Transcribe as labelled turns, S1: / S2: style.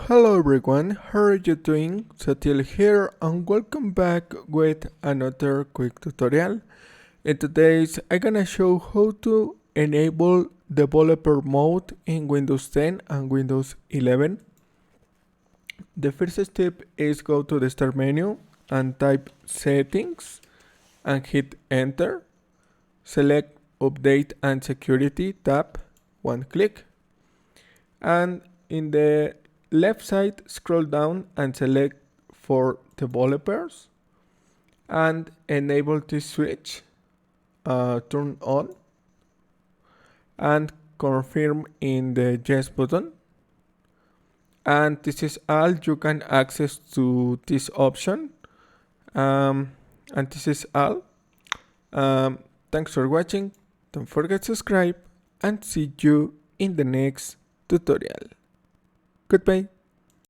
S1: Hello everyone, how are you doing? Zatiel here and welcome back with another quick tutorial. In today's I'm gonna show how to enable developer mode in Windows 10 and Windows 11. The first step is go to the start menu and type settings and hit enter. Select update and security tab, one click, and in the left side scroll down and select for developers and enable this switch, turn on and confirm in the yes button. And this is all you can access to this option, and this is all. Thanks for watching, don't forget to subscribe and see you in the next tutorial. Goodbye.